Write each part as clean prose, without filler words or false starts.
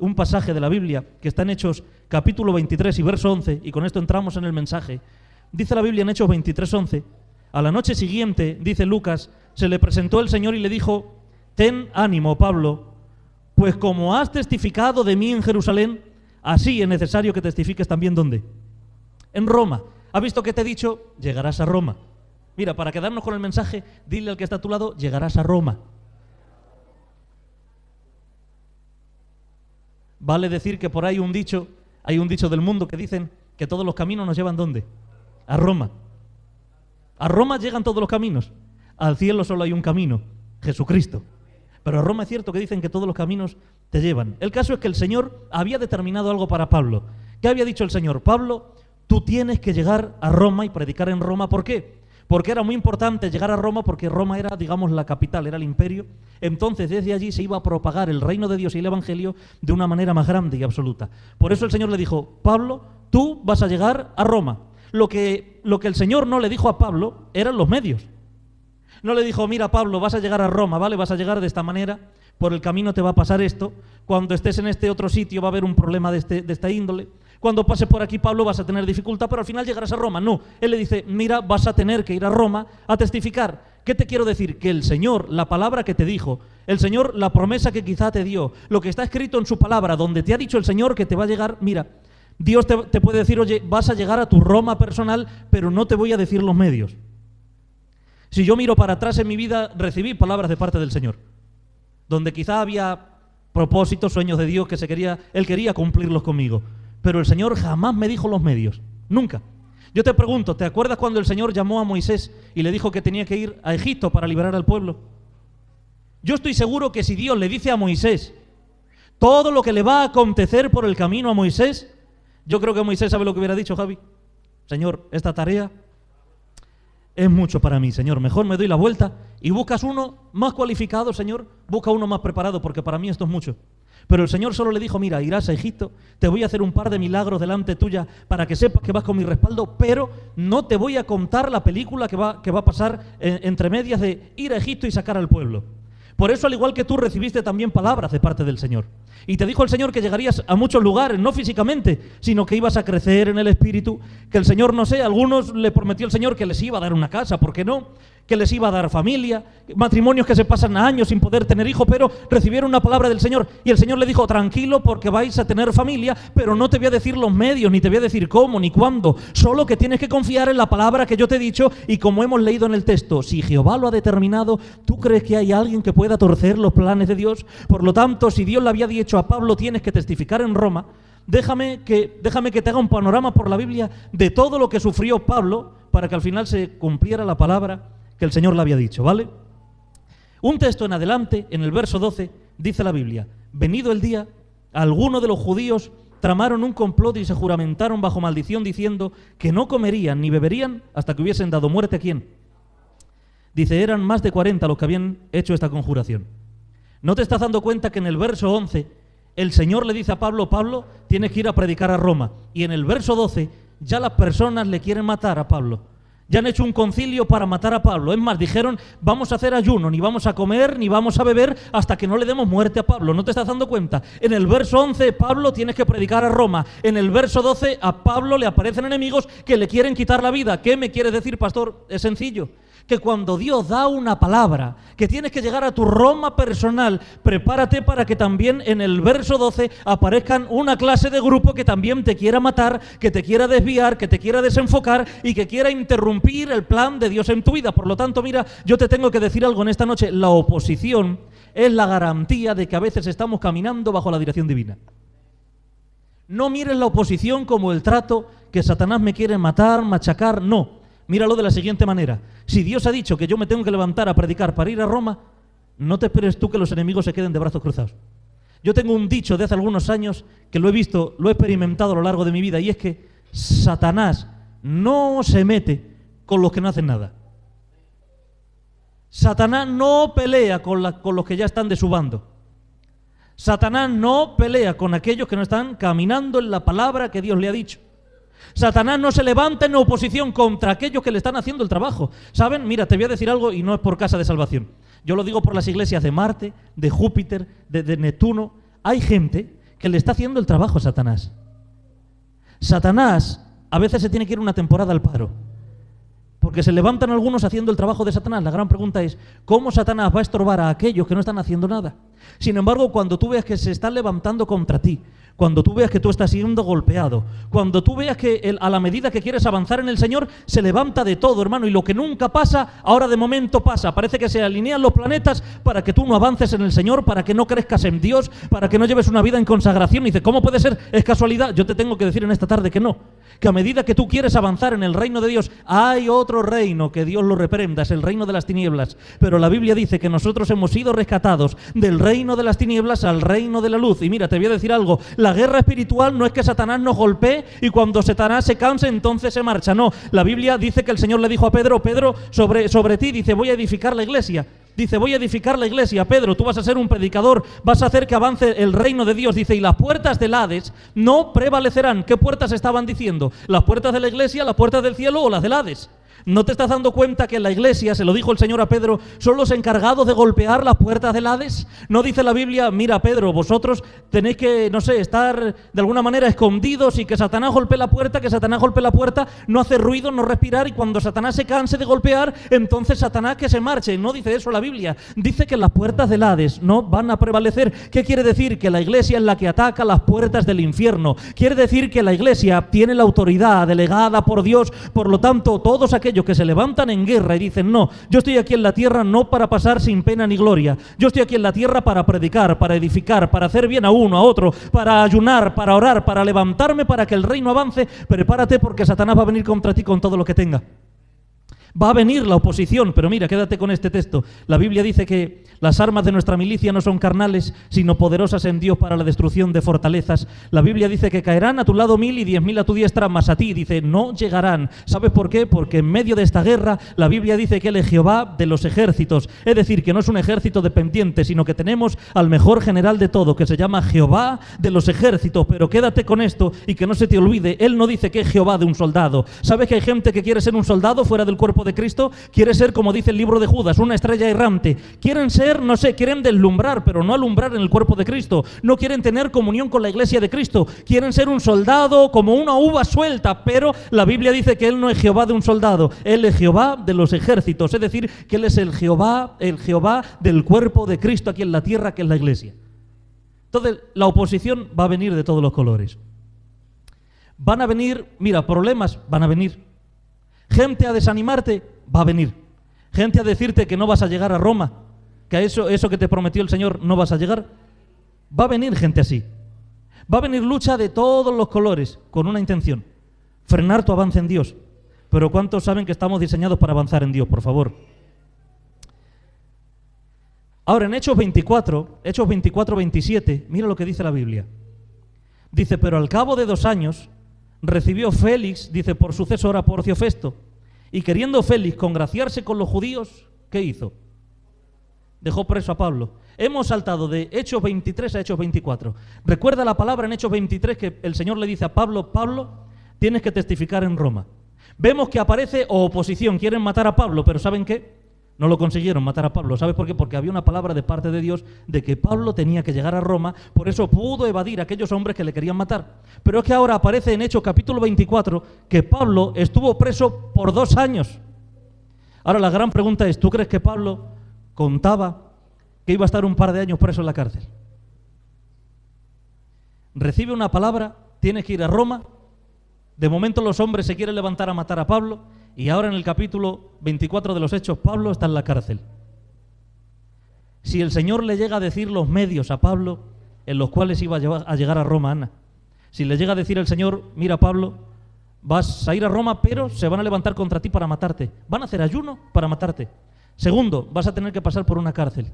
un pasaje de la Biblia que está en Hechos capítulo 23 y verso 11, y con esto entramos en el mensaje. Dice la Biblia en Hechos 23, 11, a la noche siguiente, dice Lucas, se le presentó el Señor y le dijo, ten ánimo, Pablo, pues como has testificado de mí en Jerusalén, así es necesario que testifiques también ¿dónde? En Roma. ¿Has visto que te he dicho? Llegarás a Roma. Mira, para quedarnos con el mensaje, dile al que está a tu lado, llegarás a Roma. Vale decir que por ahí hay un dicho del mundo que dicen que todos los caminos nos llevan ¿dónde? A Roma. A Roma llegan todos los caminos. Al cielo solo hay un camino, Jesucristo. Pero a Roma es cierto que dicen que todos los caminos te llevan. El caso es que el Señor había determinado algo para Pablo. ¿Qué había dicho el Señor? Pablo, tú tienes que llegar a Roma y predicar en Roma. ¿Por qué? Porque era muy importante llegar a Roma, porque Roma era, digamos, la capital, era el imperio. Entonces, desde allí se iba a propagar el reino de Dios y el evangelio de una manera más grande y absoluta. Por eso el Señor le dijo, Pablo, tú vas a llegar a Roma. Lo que el Señor no le dijo a Pablo eran los medios. No le dijo, mira Pablo, vas a llegar a Roma, ¿vale? Vas a llegar de esta manera, por el camino te va a pasar esto, cuando estés en este otro sitio va a haber un problema de esta índole, cuando pases por aquí Pablo vas a tener dificultad, pero al final llegarás a Roma. No, él le dice, mira, vas a tener que ir a Roma a testificar. ¿Qué te quiero decir? Que el Señor, la palabra que te dijo, el Señor, la promesa que quizá te dio, lo que está escrito en su palabra, donde te ha dicho el Señor que te va a llegar, mira, Dios te puede decir, oye, vas a llegar a tu Roma personal, pero no te voy a decir los medios. Si yo miro para atrás en mi vida, recibí palabras de parte del Señor, donde quizá había propósitos, sueños de Dios que Él quería cumplirlos conmigo, pero el Señor jamás me dijo los medios, nunca. Yo te pregunto, ¿te acuerdas cuando el Señor llamó a Moisés y le dijo que tenía que ir a Egipto para liberar al pueblo? Yo estoy seguro que si Dios le dice a Moisés todo lo que le va a acontecer por el camino a Moisés, yo creo que Moisés sabe lo que hubiera dicho, Javi. Señor, esta tarea es mucho para mí, Señor. Mejor me doy la vuelta y buscas uno más cualificado, Señor. Busca uno más preparado, porque para mí esto es mucho. Pero el Señor solo le dijo, mira, irás a Egipto, te voy a hacer un par de milagros delante tuya para que sepas que vas con mi respaldo, pero no te voy a contar la película que va a pasar entre medias de ir a Egipto y sacar al pueblo. Por eso, al igual que tú, recibiste también palabras de parte del Señor. Y te dijo el Señor que llegarías a muchos lugares, no físicamente, sino que ibas a crecer en el Espíritu, que el Señor, no sé, a algunos le prometió el Señor que les iba a dar una casa, ¿por qué no? Que les iba a dar familia, matrimonios que se pasan años sin poder tener hijos, pero recibieron una palabra del Señor. Y el Señor le dijo, tranquilo, porque vais a tener familia, pero no te voy a decir los medios, ni te voy a decir cómo, ni cuándo. Solo que tienes que confiar en la palabra que yo te he dicho, y como hemos leído en el texto, si Jehová lo ha determinado, ¿tú crees que hay alguien que pueda torcer los planes de Dios? Por lo tanto, si Dios le había dicho a Pablo, tienes que testificar en Roma, déjame que te haga un panorama por la Biblia de todo lo que sufrió Pablo para que al final se cumpliera la palabra que el Señor le había dicho, ¿vale? Un texto en adelante, en el verso 12, dice la Biblia, venido el día, algunos de los judíos tramaron un complot y se juramentaron bajo maldición diciendo que no comerían ni beberían hasta que hubiesen dado muerte a ¿quién? Dice, eran más de 40 los que habían hecho esta conjuración. ¿No te estás dando cuenta que en el verso 11 el Señor le dice a Pablo, Pablo, tienes que ir a predicar a Roma? Y en el verso 12 ya las personas le quieren matar a Pablo. Ya han hecho un concilio para matar a Pablo. Es más, dijeron, vamos a hacer ayuno, ni vamos a comer, ni vamos a beber hasta que no le demos muerte a Pablo. ¿No te estás dando cuenta? En el verso 11, Pablo, tienes que predicar a Roma. En el verso 12, a Pablo le aparecen enemigos que le quieren quitar la vida. ¿Qué me quieres decir, pastor? Es sencillo. Que cuando Dios da una palabra, que tienes que llegar a tu Roma personal, prepárate para que también en el verso 12 aparezcan una clase de grupo que también te quiera matar, que te quiera desviar, que te quiera desenfocar y que quiera interrumpir el plan de Dios en tu vida. Por lo tanto, mira, yo te tengo que decir algo en esta noche. La oposición es la garantía de que a veces estamos caminando bajo la dirección divina. No mires la oposición como el trato que Satanás me quiere matar, machacar, no. Míralo de la siguiente manera. Si Dios ha dicho que yo me tengo que levantar a predicar para ir a Roma, no te esperes tú que los enemigos se queden de brazos cruzados. Yo tengo un dicho de hace algunos años que lo he visto, lo he experimentado a lo largo de mi vida, y es que Satanás no se mete con los que no hacen nada. Satanás no pelea con los que ya están de su bando. Satanás no pelea con aquellos que no están caminando en la palabra que Dios le ha dicho. Satanás no se levanta en oposición contra aquellos que le están haciendo el trabajo. ¿Saben? Mira, te voy a decir algo y no es por Casa de Salvación. Yo lo digo por las iglesias de Marte, de Júpiter, de Neptuno. Hay gente que le está haciendo el trabajo a Satanás. Satanás a veces se tiene que ir una temporada al paro, porque se levantan algunos haciendo el trabajo de Satanás. La gran pregunta es, ¿cómo Satanás va a estorbar a aquellos que no están haciendo nada? Sin embargo, cuando tú veas que se están levantando contra ti, cuando tú veas que tú estás siendo golpeado, cuando tú veas que a la medida que quieres avanzar en el Señor, se levanta de todo, hermano, y lo que nunca pasa, ahora de momento pasa. Parece que se alinean los planetas para que tú no avances en el Señor, para que no crezcas en Dios, para que no lleves una vida en consagración. Y dice, ¿cómo puede ser? ¿Es casualidad? Yo te tengo que decir en esta tarde que no. Que a medida que tú quieres avanzar en el reino de Dios, hay otro reino que Dios lo reprenda, es el reino de las tinieblas. Pero la Biblia dice que nosotros hemos sido rescatados del reino de las tinieblas al reino de la luz. Y mira, te voy a decir algo, la guerra espiritual no es que Satanás nos golpee y cuando Satanás se canse entonces se marcha. No, la Biblia dice que el Señor le dijo a Pedro, Pedro, sobre ti, dice, voy a edificar la iglesia. Dice, voy a edificar la iglesia. Pedro, tú vas a ser un predicador, vas a hacer que avance el reino de Dios. Dice, y las puertas del Hades no prevalecerán. ¿Qué puertas estaban diciendo? ¿Las puertas de la iglesia, las puertas del cielo o las del Hades? ¿No te estás dando cuenta que en la iglesia, se lo dijo el Señor a Pedro, son los encargados de golpear las puertas del Hades? ¿No dice la Biblia, mira Pedro, vosotros tenéis que, no sé, estar de alguna manera escondidos y que Satanás golpee la puerta, no hacer ruido, no respirar, y cuando Satanás se canse de golpear, entonces Satanás que se marche? No dice eso la Biblia. Dice que las puertas del Hades no van a prevalecer. ¿Qué quiere decir? Que la iglesia es la que ataca las puertas del infierno. Quiere decir que la iglesia tiene la autoridad delegada por Dios. Por lo tanto, todos aquellos que se levantan en guerra y dicen, no, yo estoy aquí en la tierra no para pasar sin pena ni gloria, yo estoy aquí en la tierra para predicar, para edificar, para hacer bien a uno, a otro, para ayunar, para orar, para levantarme, para que el reino avance, prepárate porque Satanás va a venir contra ti con todo lo que tenga. Va a venir la oposición, pero mira, quédate con este texto. La Biblia dice que las armas de nuestra milicia no son carnales, sino poderosas en Dios para la destrucción de fortalezas. La Biblia dice que caerán a tu lado 1000 y 10.000 a tu diestra, mas a ti, dice, no llegarán. ¿Sabes por qué? Porque en medio de esta guerra, la Biblia dice que Él es Jehová de los ejércitos. Es decir, que no es un ejército dependiente, sino que tenemos al mejor general de todo, que se llama Jehová de los ejércitos. Pero quédate con esto y que no se te olvide, Él no dice que es Jehová de un soldado. ¿Sabes que hay gente que quiere ser un soldado fuera del cuerpo de Cristo? Quiere ser, como dice el libro de Judas, una estrella errante. Quieren ser, no sé, quieren deslumbrar, pero no alumbrar en el cuerpo de Cristo. No quieren tener comunión con la iglesia de Cristo. Quieren ser un soldado como una uva suelta, pero la Biblia dice que Él no es Jehová de un soldado. Él es Jehová de los ejércitos. Es decir, que Él es el Jehová del cuerpo de Cristo aquí en la tierra, que es la iglesia. Entonces, la oposición va a venir de todos los colores. Van a venir, mira, problemas van a venir. Gente a desanimarte, va a venir. Gente a decirte que no vas a llegar a Roma, que a eso que te prometió el Señor no vas a llegar. Va a venir gente así. Va a venir lucha de todos los colores, con una intención: frenar tu avance en Dios. Pero ¿cuántos saben que estamos diseñados para avanzar en Dios, por favor? Ahora, en Hechos 24, 27, mira lo que dice la Biblia. Dice, pero al cabo de 2 años recibió Félix, dice, por sucesor a Porcio Festo. Y queriendo Félix congraciarse con los judíos, ¿qué hizo? Dejó preso a Pablo. Hemos saltado de Hechos 23 a Hechos 24. Recuerda la palabra en Hechos 23 que el Señor le dice a Pablo, Pablo, tienes que testificar en Roma. Vemos que aparece oposición, quieren matar a Pablo, pero ¿saben qué? No lo consiguieron matar a Pablo. ¿Sabes por qué? Porque había una palabra de parte de Dios de que Pablo tenía que llegar a Roma, por eso pudo evadir a aquellos hombres que le querían matar. Pero es que ahora aparece en Hechos capítulo 24 que Pablo estuvo preso por 2 años. Ahora la gran pregunta es, ¿tú crees que Pablo contaba que iba a estar un par de años preso en la cárcel? Recibe una palabra, tienes que ir a Roma. De momento los hombres se quieren levantar a matar a Pablo. Y ahora en el capítulo 24 de los Hechos, Pablo está en la cárcel. Si el Señor le llega a decir los medios a Pablo en los cuales iba a llegar a Roma, Ana, si le llega a decir el Señor, mira Pablo, vas a ir a Roma, pero se van a levantar contra ti para matarte. Van a hacer ayuno para matarte. Segundo, vas a tener que pasar por una cárcel.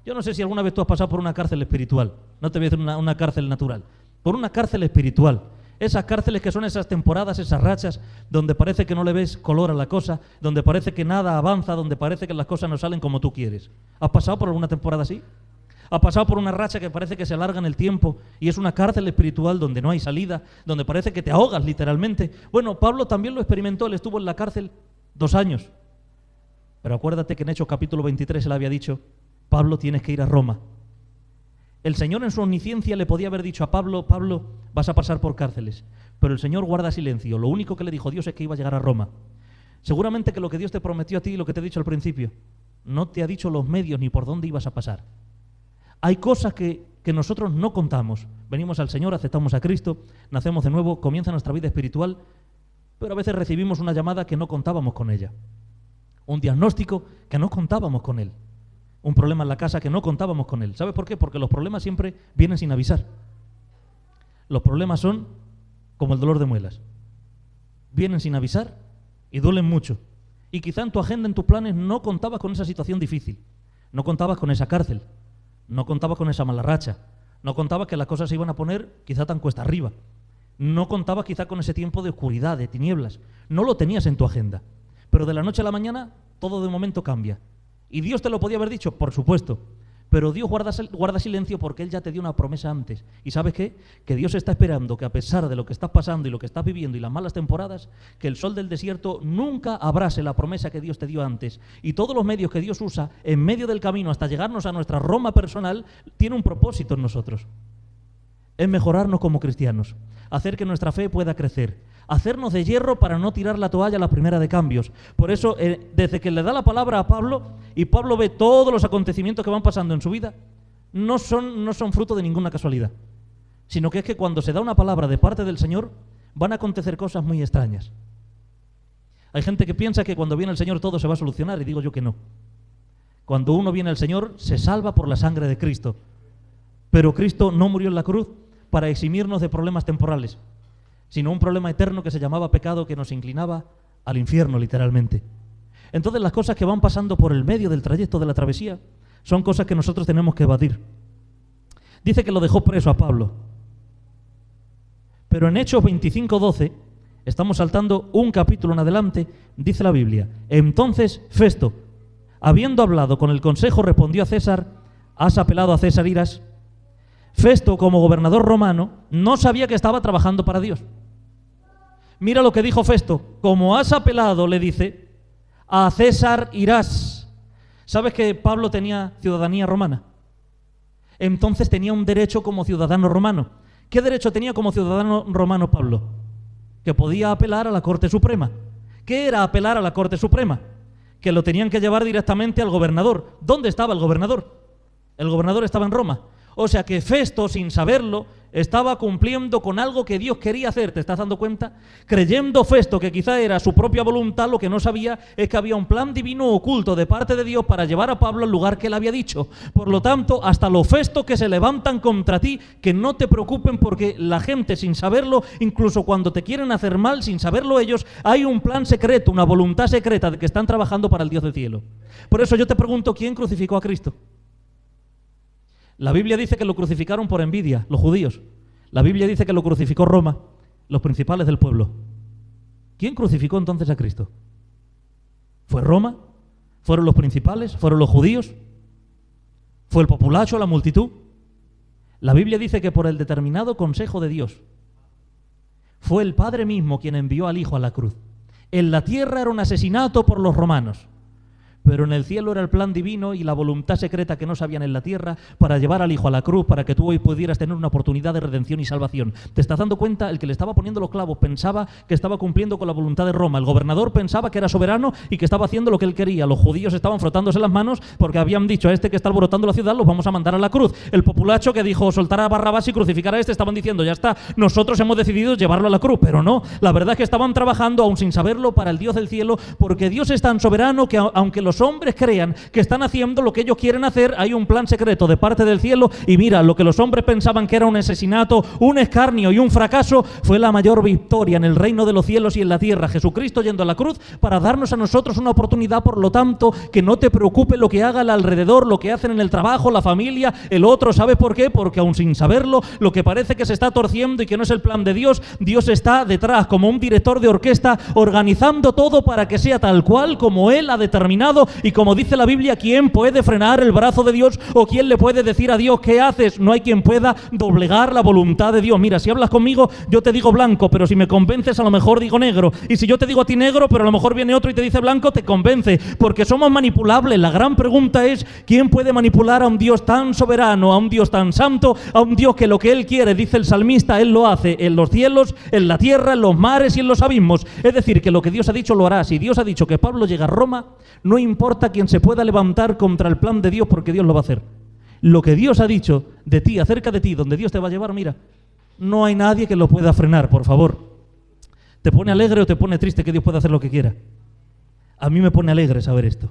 Yo no sé si alguna vez tú has pasado por una cárcel espiritual. No te voy a decir una cárcel natural. Por una cárcel espiritual. Esas cárceles que son esas temporadas, esas rachas, donde parece que no le ves color a la cosa, donde parece que nada avanza, donde parece que las cosas no salen como tú quieres. ¿Has pasado por alguna temporada así? ¿Has pasado por una racha que parece que se alarga en el tiempo y es una cárcel espiritual donde no hay salida, donde parece que te ahogas literalmente? Bueno, Pablo también lo experimentó, él estuvo en la cárcel 2 años. Pero acuérdate que en Hechos capítulo 23 él había dicho, Pablo, tienes que ir a Roma. El Señor en su omnisciencia le podía haber dicho a Pablo, Pablo, vas a pasar por cárceles. Pero el Señor guarda silencio. Lo único que le dijo Dios es que iba a llegar a Roma. Seguramente que lo que Dios te prometió a ti, lo que te he dicho al principio, no te ha dicho los medios ni por dónde ibas a pasar. Hay cosas que nosotros no contamos. Venimos al Señor, aceptamos a Cristo, nacemos de nuevo, comienza nuestra vida espiritual, pero a veces recibimos una llamada que no contábamos con ella. Un diagnóstico que no contábamos con él. Un problema en la casa que no contábamos con él. ¿Sabes por qué? Porque los problemas siempre vienen sin avisar. Los problemas son como el dolor de muelas. Vienen sin avisar y duelen mucho. Y quizá en tu agenda, en tus planes, no contabas con esa situación difícil. No contabas con esa cárcel. No contabas con esa mala racha. No contabas que las cosas se iban a poner quizá tan cuesta arriba. No contabas quizá con ese tiempo de oscuridad, de tinieblas. No lo tenías en tu agenda. Pero de la noche a la mañana todo de momento cambia. ¿Y Dios te lo podía haber dicho? Por supuesto. Pero Dios guarda silencio porque Él ya te dio una promesa antes. ¿Y sabes qué? Que Dios está esperando que a pesar de lo que estás pasando y lo que estás viviendo y las malas temporadas, que el sol del desierto nunca abrase la promesa que Dios te dio antes. Y todos los medios que Dios usa en medio del camino hasta llegarnos a nuestra Roma personal, tiene un propósito en nosotros. Es mejorarnos como cristianos, hacer que nuestra fe pueda crecer, hacernos de hierro para no tirar la toalla a la primera de cambios. Por eso, desde que le da la palabra a Pablo, y Pablo ve todos los acontecimientos que van pasando en su vida, no son fruto de ninguna casualidad, sino que es que cuando se da una palabra de parte del Señor, van a acontecer cosas muy extrañas. Hay gente que piensa que cuando viene el Señor todo se va a solucionar, y digo yo que no. Cuando uno viene al Señor, se salva por la sangre de Cristo. Pero Cristo no murió en la cruz para eximirnos de problemas temporales, sino un problema eterno que se llamaba pecado, que nos inclinaba al infierno, literalmente. Entonces las cosas que van pasando por el medio del trayecto de la travesía son cosas que nosotros tenemos que evadir. Dice que lo dejó preso a Pablo. Pero en Hechos 25:12, estamos saltando un capítulo en adelante, dice la Biblia: entonces Festo, habiendo hablado con el consejo, respondió a César: ¿has apelado a César irás? Festo, como gobernador romano, no sabía que estaba trabajando para Dios. Mira lo que dijo Festo: como has apelado, le dice, a César irás. ¿Sabes que Pablo tenía ciudadanía romana? Entonces tenía un derecho como ciudadano romano. ¿Qué derecho tenía como ciudadano romano Pablo? Que podía apelar a la Corte Suprema. ¿Qué era apelar a la Corte Suprema? Que lo tenían que llevar directamente al gobernador. ¿Dónde estaba el gobernador? El gobernador estaba en Roma. O sea que Festo, sin saberlo, estaba cumpliendo con algo que Dios quería hacer. ¿Te estás dando cuenta? Creyendo Festo que quizá era su propia voluntad, lo que no sabía es que había un plan divino oculto de parte de Dios para llevar a Pablo al lugar que él había dicho. Por lo tanto, hasta los Festos que se levantan contra ti, que no te preocupen, porque la gente, sin saberlo, incluso cuando te quieren hacer mal, sin saberlo ellos, hay un plan secreto, una voluntad secreta de que están trabajando para el Dios del cielo. Por eso yo te pregunto, ¿quién crucificó a Cristo? La Biblia dice que lo crucificaron por envidia, los judíos. La Biblia dice que lo crucificó Roma, los principales del pueblo. ¿Quién crucificó entonces a Cristo? ¿Fue Roma? ¿Fueron los principales? ¿Fueron los judíos? ¿Fue el populacho, la multitud? La Biblia dice que por el determinado consejo de Dios, fue el Padre mismo quien envió al Hijo a la cruz. En la tierra era un asesinato por los romanos, pero en el cielo era el plan divino y la voluntad secreta que no sabían en la tierra para llevar al Hijo a la cruz, para que tú hoy pudieras tener una oportunidad de redención y salvación. ¿Te estás dando cuenta? El que le estaba poniendo los clavos pensaba que estaba cumpliendo con la voluntad de Roma. El gobernador pensaba que era soberano y que estaba haciendo lo que él quería. Los judíos estaban frotándose las manos porque habían dicho: a este que está alborotando la ciudad los vamos a mandar a la cruz. El populacho que dijo soltar a Barrabás y crucificar a este, estaban diciendo: ya está, nosotros hemos decidido llevarlo a la cruz. Pero no, la verdad es que estaban trabajando, aún sin saberlo, para el Dios del cielo, porque Dios es tan soberano que aunque los hombres crean que están haciendo lo que ellos quieren hacer, hay un plan secreto de parte del cielo. Y mira, lo que los hombres pensaban que era un asesinato, un escarnio y un fracaso, fue la mayor victoria en el reino de los cielos y en la tierra. Jesucristo yendo a la cruz para darnos a nosotros una oportunidad. Por lo tanto, que no te preocupe lo que haga el alrededor, lo que hacen en el trabajo, la familia, el otro. ¿Sabes por qué? Porque aún sin saberlo, lo que parece que se está torciendo y que no es el plan de Dios, Dios está detrás como un director de orquesta organizando todo para que sea tal cual como Él ha determinado todo, y como dice la Biblia, ¿quién puede frenar el brazo de Dios o quién le puede decir a Dios qué haces? No hay quien pueda doblegar la voluntad de Dios. Mira, si hablas conmigo, yo te digo blanco, pero si me convences a lo mejor digo negro, y si yo te digo a ti negro, pero a lo mejor viene otro y te dice blanco, te convence, porque somos manipulables. La gran pregunta es, ¿quién puede manipular a un Dios tan soberano, a un Dios tan santo, a un Dios que lo que Él quiere, dice el salmista, Él lo hace en los cielos, en la tierra, en los mares y en los abismos? Es decir, que lo que Dios ha dicho lo hará. Si Dios ha dicho que Pablo llega a Roma, no importa quién se pueda levantar contra el plan de Dios, porque Dios lo va a hacer. Lo que Dios ha dicho de ti, acerca de ti, donde Dios te va a llevar, mira, no hay nadie que lo pueda frenar, por favor. ¿Te pone alegre o te pone triste que Dios pueda hacer lo que quiera? A mí me pone alegre saber esto.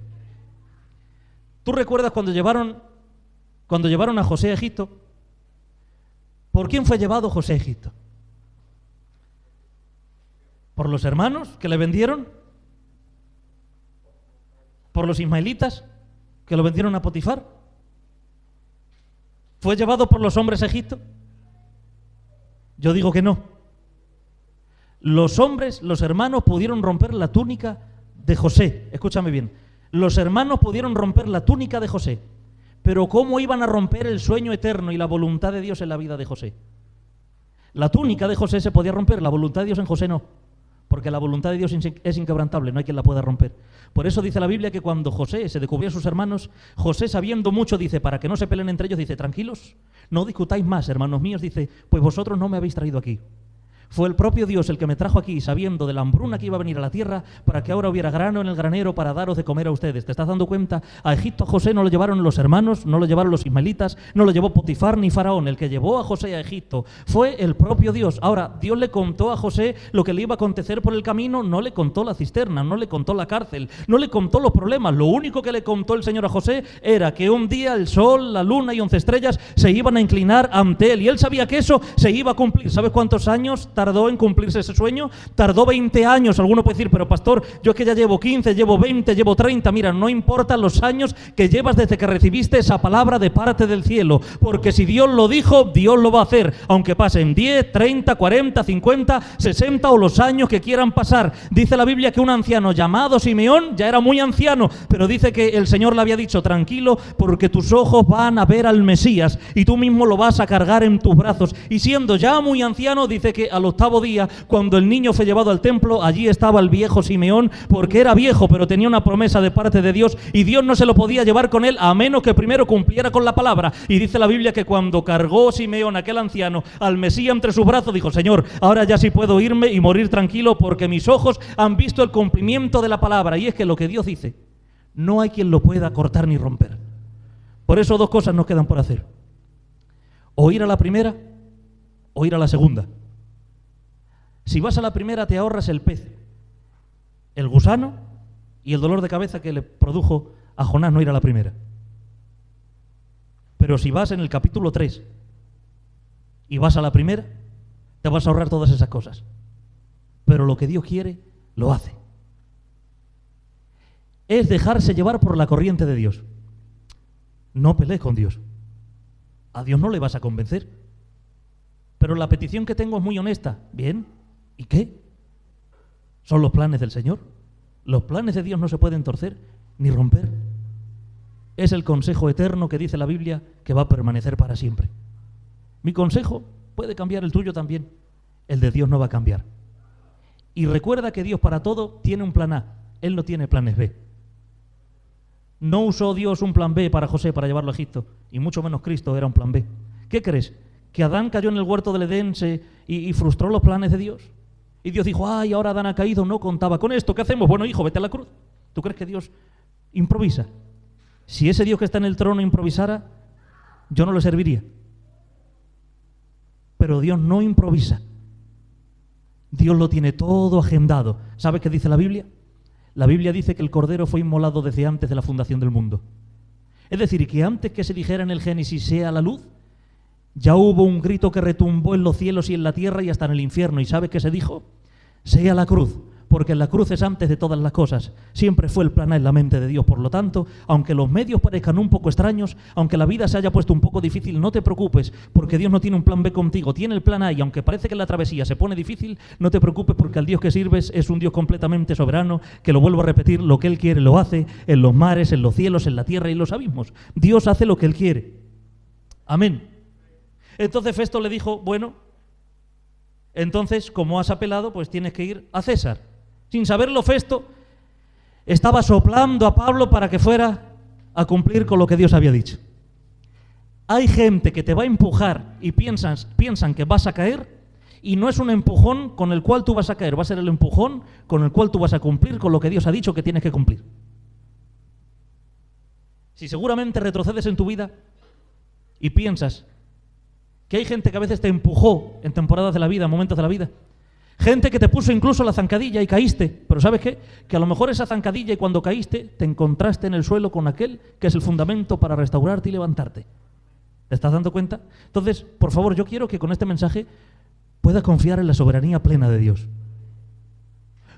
¿Tú recuerdas cuando llevaron a José a Egipto? ¿Por quién fue llevado José a Egipto? ¿Por los hermanos que le vendieron? ¿Por los ismaelitas que lo vendieron a Potifar? ¿Fue llevado por los hombres a Egipto? Yo digo que no. Los hombres, los hermanos, pudieron romper la túnica de José. Escúchame bien. Los hermanos pudieron romper la túnica de José. Pero ¿cómo iban a romper el sueño eterno y la voluntad de Dios en la vida de José? La túnica de José se podía romper, la voluntad de Dios en José no. Porque la voluntad de Dios es inquebrantable, no hay quien la pueda romper. Por eso dice la Biblia que cuando José se descubrió a sus hermanos, José, sabiendo mucho, dice, para que no se peleen entre ellos, dice, tranquilos, no discutáis más, hermanos míos, dice, pues vosotros no me habéis traído aquí. Fue el propio Dios el que me trajo aquí, sabiendo de la hambruna que iba a venir a la tierra, para que ahora hubiera grano en el granero para daros de comer a ustedes. ¿Te estás dando cuenta? A Egipto a José no lo llevaron los hermanos, no lo llevaron los ismaelitas, no lo llevó Potifar ni Faraón. El que llevó a José a Egipto fue el propio Dios. Ahora, Dios le contó a José lo que le iba a acontecer por el camino, no le contó la cisterna, no le contó la cárcel, no le contó los problemas. Lo único que le contó el Señor a José era que un día el sol, la luna y 11 estrellas se iban a inclinar ante él. Y él sabía que eso se iba a cumplir. ¿Sabes cuántos años tardó en cumplirse ese sueño? Tardó 20 años. Alguno puede decir, pero pastor, yo es que ya llevo 15, llevo 20, llevo 30. Mira, no importan los años que llevas desde que recibiste esa palabra de parte del cielo, porque si Dios lo dijo, Dios lo va a hacer, aunque pasen 10, 30, 40, 50, 60 o los años que quieran pasar. Dice la Biblia que un anciano llamado Simeón ya era muy anciano, pero dice que el Señor le había dicho, tranquilo, porque tus ojos van a ver al Mesías y tú mismo lo vas a cargar en tus brazos. Y siendo ya muy anciano, dice que al octavo día, cuando el niño fue llevado al templo, allí estaba el viejo Simeón, porque era viejo, pero tenía una promesa de parte de Dios, y Dios no se lo podía llevar con él, a menos que primero cumpliera con la palabra. Y dice la Biblia que cuando cargó Simeón, aquel anciano, al Mesías entre sus brazos, dijo, Señor, ahora ya sí puedo irme y morir tranquilo, porque mis ojos han visto el cumplimiento de la palabra. Y es que lo que Dios dice, no hay quien lo pueda cortar ni romper. Por eso dos cosas nos quedan por hacer: o ir a la primera o ir a la segunda. Si vas a la primera te ahorras el pez, el gusano y el dolor de cabeza que le produjo a Jonás no ir a la primera. Pero si vas en el capítulo 3 y vas a la primera, te vas a ahorrar todas esas cosas. Pero lo que Dios quiere, lo hace. Es dejarse llevar por la corriente de Dios. No pelees con Dios. A Dios no le vas a convencer. Pero la petición que tengo es muy honesta. Bien, ¿y qué? Son los planes del Señor. Los planes de Dios no se pueden torcer ni romper. Es el consejo eterno que dice la Biblia que va a permanecer para siempre. Mi consejo puede cambiar, el tuyo también. El de Dios no va a cambiar. Y recuerda que Dios para todo tiene un plan A. Él no tiene planes B. No usó Dios un plan B para José para llevarlo a Egipto, y mucho menos Cristo era un plan B. ¿Qué crees? ¿Que Adán cayó en el huerto del Edén y frustró los planes de Dios? Y Dios dijo, ay, ahora Adán ha caído, no contaba con esto, ¿qué hacemos? Bueno, hijo, vete a la cruz. ¿Tú crees que Dios improvisa? Si ese Dios que está en el trono improvisara, yo no le serviría. Pero Dios no improvisa. Dios lo tiene todo agendado. ¿Sabes qué dice la Biblia? La Biblia dice que el Cordero fue inmolado desde antes de la fundación del mundo. Es decir, que antes que se dijera en el Génesis sea la luz, ya hubo un grito que retumbó en los cielos y en la tierra y hasta en el infierno. ¿Y sabe qué se dijo? Sea la cruz. porque la cruz es antes de todas las cosas. Siempre fue el plan A en la mente de Dios. Por lo tanto, aunque los medios parezcan un poco extraños, aunque la vida se haya puesto un poco difícil, no te preocupes, porque Dios no tiene un plan B contigo, tiene el plan A, y aunque parece que la travesía se pone difícil, no te preocupes, porque el Dios que sirves es un Dios completamente soberano, que, lo vuelvo a repetir, lo que Él quiere lo hace, en los mares, en los cielos, en la tierra y en los abismos. Dios hace lo que Él quiere. Amén. Entonces Festo le dijo, bueno, entonces, como has apelado, pues tienes que ir a César. Sin saberlo, Festo estaba soplando a Pablo para que fuera a cumplir con lo que Dios había dicho. Hay gente que te va a empujar y piensan que vas a caer, y no es un empujón con el cual tú vas a caer, va a ser el empujón con el cual tú vas a cumplir con lo que Dios ha dicho que tienes que cumplir. Si seguramente retrocedes en tu vida y piensas que hay gente que a veces te empujó en temporadas de la vida, en momentos de la vida, gente que te puso incluso la zancadilla y caíste, pero ¿sabes qué? Que a lo mejor esa zancadilla, y cuando caíste te encontraste en el suelo con aquel que es el fundamento para restaurarte y levantarte. ¿Te estás dando cuenta? Entonces, por favor, yo quiero que con este mensaje puedas confiar en la soberanía plena de Dios.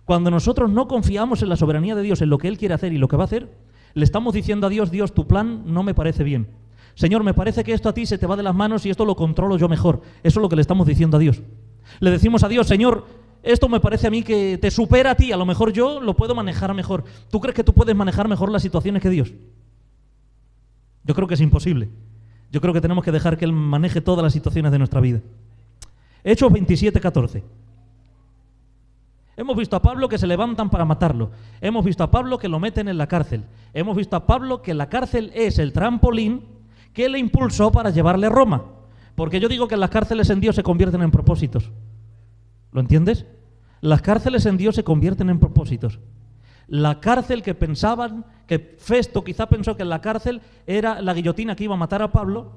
Cuando nosotros no confiamos en la soberanía de Dios, en lo que Él quiere hacer y lo que va a hacer, le estamos diciendo a Dios, Dios, tu plan no me parece bien. Señor, me parece que esto a ti se te va de las manos y esto lo controlo yo mejor. Eso es lo que le estamos diciendo a Dios. Le decimos a Dios, Señor, esto me parece a mí que te supera a ti, a lo mejor yo lo puedo manejar mejor. ¿Tú crees que tú puedes manejar mejor las situaciones que Dios? Yo creo que es imposible. Yo creo que tenemos que dejar que Él maneje todas las situaciones de nuestra vida. Hechos 27:14. Hemos visto a Pablo que se levantan para matarlo. Hemos visto a Pablo que lo meten en la cárcel. Hemos visto a Pablo que la cárcel es el trampolín que le impulsó para llevarle a Roma. Porque yo digo que las cárceles en Dios se convierten en propósitos. ¿Lo entiendes? Las cárceles en Dios se convierten en propósitos. La cárcel que pensaban, que Festo quizá pensó que en la cárcel era la guillotina que iba a matar a Pablo,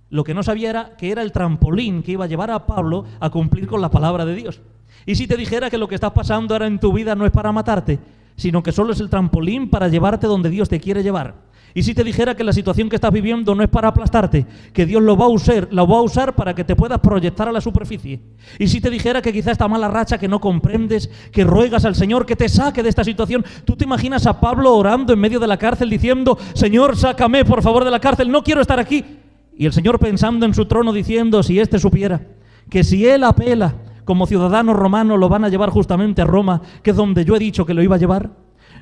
lo que no sabía era que era el trampolín que iba a llevar a Pablo a cumplir con la palabra de Dios. Y si te dijera que lo que estás pasando ahora en tu vida no es para matarte, sino que solo es el trampolín para llevarte donde Dios te quiere llevar. Y si te dijera que la situación que estás viviendo no es para aplastarte, que Dios lo va a usar para que te puedas proyectar a la superficie. Y si te dijera que quizá esta mala racha que no comprendes, que ruegas al Señor que te saque de esta situación, tú te imaginas a Pablo orando en medio de la cárcel diciendo, Señor, sácame por favor de la cárcel, no quiero estar aquí. Y el Señor pensando en su trono diciendo, si éste supiera que si él apela como ciudadano romano lo van a llevar justamente a Roma, que es donde yo he dicho que lo iba a llevar.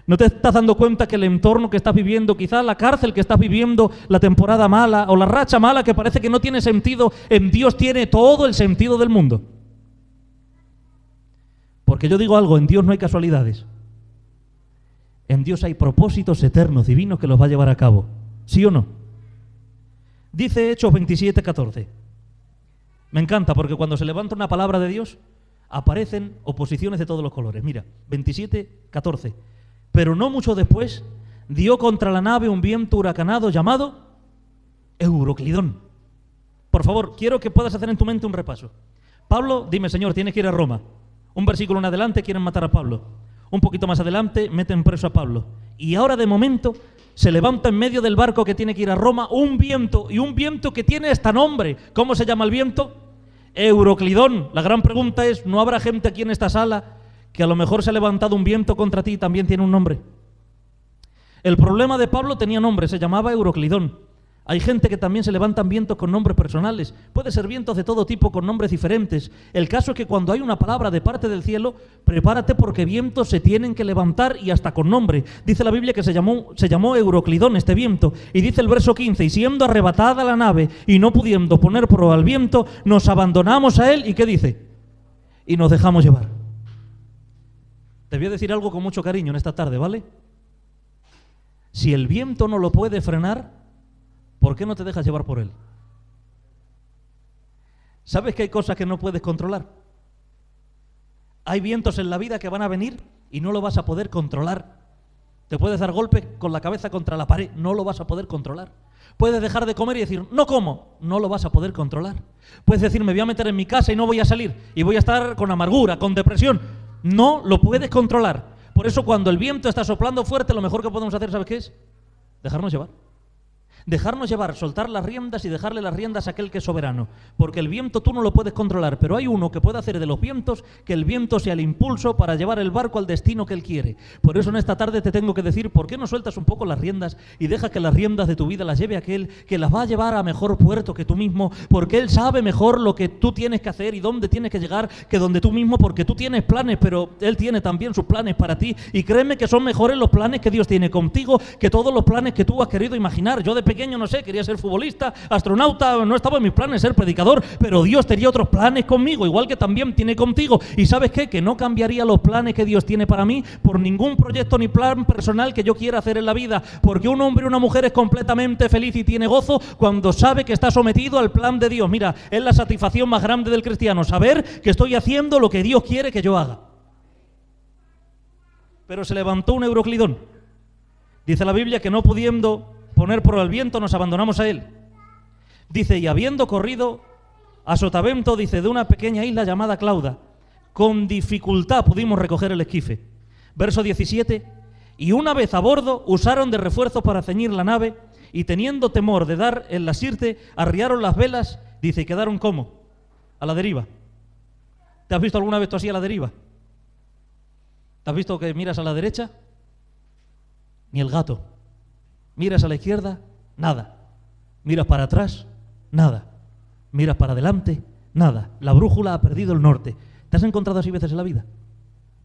¿No te estás dando cuenta que el entorno que estás viviendo, quizás la cárcel que estás viviendo, la temporada mala o la racha mala que parece que no tiene sentido, en Dios tiene todo el sentido del mundo? Porque yo digo algo, en Dios no hay casualidades. En Dios hay propósitos eternos, divinos, que los va a llevar a cabo. ¿Sí o no? Dice Hechos 27:14. Me encanta porque cuando se levanta una palabra de Dios, aparecen oposiciones de todos los colores. Mira, 27:14. Pero no mucho después, dio contra la nave un viento huracanado llamado Euroclidón. Por favor, quiero que puedas hacer en tu mente un repaso. Pablo, dime, Señor, tienes que ir a Roma. Un versículo en adelante quieren matar a Pablo. Un poquito más adelante meten preso a Pablo. Y ahora de momento se levanta en medio del barco que tiene que ir a Roma un viento, y un viento que tiene hasta nombre. ¿Cómo se llama el viento? Euroclidón. La gran pregunta es, ¿no habrá gente aquí en esta sala que a lo mejor se ha levantado un viento contra ti y también tiene un nombre? El problema de Pablo tenía nombre, se llamaba Euroclidón. Hay gente que también se levantan vientos con nombres personales. Puede ser vientos de todo tipo con nombres diferentes. El caso es que cuando hay una palabra de parte del cielo, prepárate porque vientos se tienen que levantar y hasta con nombre. Dice la Biblia que se llamó Euroclidón este viento. Y dice el verso 15, y siendo arrebatada la nave y no pudiendo poner proa al viento, nos abandonamos a él. ¿Y qué dice? Y nos dejamos llevar. Te voy a decir algo con mucho cariño en esta tarde, ¿vale? Si el viento no lo puede frenar, ¿por qué no te dejas llevar por él? ¿Sabes que hay cosas que no puedes controlar? Hay vientos en la vida que van a venir y no lo vas a poder controlar. Te puedes dar golpes con la cabeza contra la pared, no lo vas a poder controlar. Puedes dejar de comer y decir, no como, no lo vas a poder controlar. Puedes decir, me voy a meter en mi casa y no voy a salir, y voy a estar con amargura, con depresión. No lo puedes controlar. Por eso cuando el viento está soplando fuerte, lo mejor que podemos hacer, ¿sabes qué es? Dejarnos llevar. Dejarnos llevar, soltar las riendas y dejarle las riendas a aquel que es soberano. Porque el viento tú no lo puedes controlar, pero hay uno que puede hacer de los vientos que el viento sea el impulso para llevar el barco al destino que él quiere. Por eso en esta tarde te tengo que decir, ¿por qué no sueltas un poco las riendas y dejas que las riendas de tu vida las lleve aquel que las va a llevar a mejor puerto que tú mismo? Porque él sabe mejor lo que tú tienes que hacer y dónde tienes que llegar que donde tú mismo, porque tú tienes planes, pero él tiene también sus planes para ti. Y créeme que son mejores los planes que Dios tiene contigo que todos los planes que tú has querido imaginar. Yo de pequeño, no sé, quería ser futbolista, astronauta, no estaba en mis planes ser predicador, pero Dios tenía otros planes conmigo, igual que también tiene contigo. ¿Y sabes qué? Que no cambiaría los planes que Dios tiene para mí por ningún proyecto ni plan personal que yo quiera hacer en la vida, porque un hombre y una mujer es completamente feliz y tiene gozo cuando sabe que está sometido al plan de Dios. Mira, es la satisfacción más grande del cristiano, saber que estoy haciendo lo que Dios quiere que yo haga. Pero se levantó un Euroclidón. Dice la Biblia que no pudiendo poner por el viento nos abandonamos a él. Dice, y habiendo corrido a sotavento, dice, de una pequeña isla llamada Clauda, con dificultad pudimos recoger el esquife. Verso 17, y una vez a bordo usaron de refuerzos para ceñir la nave, y teniendo temor de dar en la sirte, arriaron las velas, dice, y quedaron ¿cómo? A la deriva. ¿Te has visto alguna vez tú así a la deriva? ¿Te has visto que miras a la derecha? Ni el gato. Miras a la izquierda, nada. Miras para atrás, nada. Miras para adelante, nada. La brújula ha perdido el norte. ¿Te has encontrado así veces en la vida?